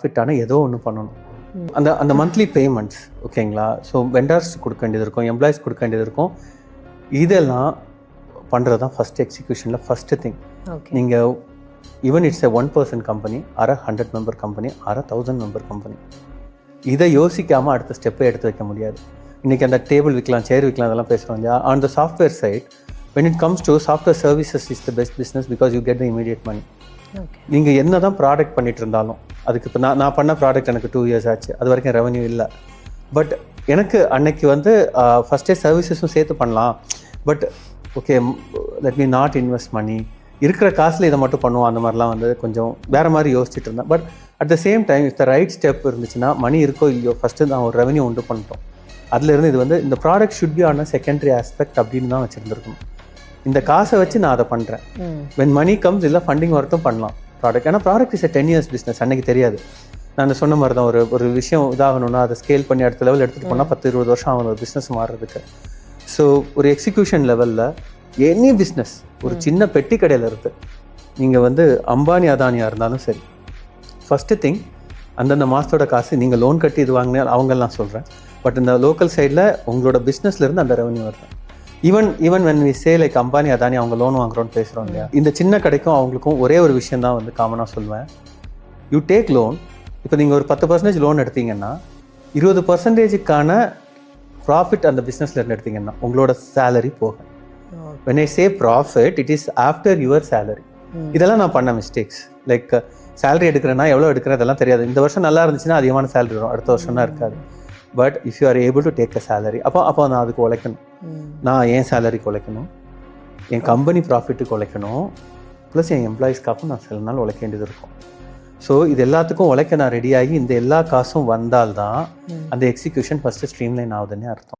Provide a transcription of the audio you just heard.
ஃபிட்டான ஏதோ ஒன்று பண்ணணும். அந்த மந்த்லி பேமெண்ட்ஸ் ஓகேங்களா. ஸோ வெண்டர்ஸ் கொடுக்க வேண்டியது இருக்கும், எம்ப்ளாயிஸ் கொடுக்க வேண்டியது இருக்கும். இதெல்லாம் பண்ணுறது தான் ஃபஸ்ட் எக்ஸிக்யூஷனில் ஃபஸ்ட்டு திங். நீங்கள் even it's a 1% company or 100 member company or 1000 member company, இதை யோசிக்காமல் அடுத்த ஸ்டெப்பை எடுத்து வைக்க முடியாது. இன்றைக்கி அந்த டேபிள் விற்கலாம், சேர் விற்கலாம், அதெல்லாம் பேசுகிறோம் இல்லையா. On the software side, when it comes to software services is the best business because you get the immediate money. நீங்கள் என்ன தான் ப்ராடக்ட் பண்ணிட்டு இருந்தாலும், அதுக்கு இப்போ நான் பண்ண ப்ராடக்ட் எனக்கு 2 years ஆச்சு, அது வரைக்கும் ரெவன்யூ இல்லை. பட் எனக்கு அன்னைக்கு வந்து ஃபஸ்ட்டே சர்வீசஸும் சேர்த்து பண்ணலாம். But okay, let me not invest money, இருக்கிற காசில் இதை மட்டும் பண்ணுவோம், அந்த மாதிரிலாம் வந்து கொஞ்சம் வேறு மாதிரி யோசிச்சுட்டு இருந்தேன். But at the same time if the right step இருந்துச்சுன்னா, மணி இருக்கோ இல்லையோ, ஃபஸ்ட்டு நான் ஒரு ரெவன்யூ உண்டு பண்ணிட்டோம். அதுலேருந்து இது வந்து இந்த product should be on a secondary aspect அப்படின்னு தான் வச்சுருந்துருக்கணும். இந்த காசை வச்சு நான் அதை பண்ணுறேன். வென் மணி கம்ஸ் இல்லை ஃபண்டிங் ஒர்த்தும் பண்ணலாம் ப்ராடக்ட். ஏன்னா product is a 10 years business. அன்றைக்கி தெரியாது. நான் சொன்ன மாதிரி தான், ஒரு விஷயம் இதாகணும்னா அதை ஸ்கேல் பண்ணி அடுத்த லெவல் எடுத்துகிட்டு போனால் 10-20 வருஷம் ஆகணும் ஒரு பிஸ்னஸ் மாறுறதுக்கு. ஸோ ஒரு எக்ஸிக்யூஷன் லெவலில் எனி பிஸ்னஸ், ஒரு சின்ன பெட்டி கடையில் இருக்குது, நீங்கள் வந்து அம்பானி அதானியாக இருந்தாலும் சரி, ஃபஸ்ட்டு திங் அந்தந்த மாதத்தோட காசு நீங்கள் லோன் கட்டி இது வாங்கினா அவங்கெல்லாம் சொல்கிறேன். பட் இந்த லோக்கல் சைடில் உங்களோட பிஸ்னஸ்லேருந்து அந்த ரெவன்யூ வருது. Even when we say like Ambani Adani அவங்க லோன் வாங்குறோன்னு பேசுகிறோம் இல்லையா, இந்த சின்ன கடைக்கும் அவங்களுக்கும் ஒரே ஒரு விஷயம் தான் வந்து காமனாக சொல்லுவேன். You take loan. இப்போ நீங்கள் ஒரு 10% லோன் எடுத்தீங்கன்னா 20%க்கான ப்ராஃபிட் அந்த பிஸ்னஸ்லேருந்து எடுத்தீங்கன்னா உங்களோட சேலரி போக. when I say profit, it is after your salary. இதெல்லாம் நான் பண்ண மிஸ்டேக்ஸ். லைக் சேலரி எடுக்கிறேன்னா எவ்வளோ எடுக்கிறேன் அதெல்லாம் தெரியாது. இந்த வருஷம் நல்லா இருந்துச்சுன்னா அதிகமான சேலரி வரும், அடுத்த வருஷம்னா இருக்காது. But if you are able to take a salary, அப்போ நான் அதுக்கு உழைக்கணும். நான் என் சேலரிக்கு உழைக்கணும், என் கம்பெனி ப்ராஃபிட்டுக்கு உழைக்கணும், ப்ளஸ் என் எம்ப்ளாயிஸ்க்காகவும் நான் சில நாள் உழைக்க வேண்டியது இருக்கும். ஸோ இது எல்லாத்துக்கும் உழைக்க நான் ரெடியாகி இந்த எல்லா காசும் வந்தால்தான் அந்த எக்ஸிக்யூஷன் ஃபஸ்ட்டு ஸ்ட்ரீம்லைன் ஆகுதுன்னே அர்த்தம்.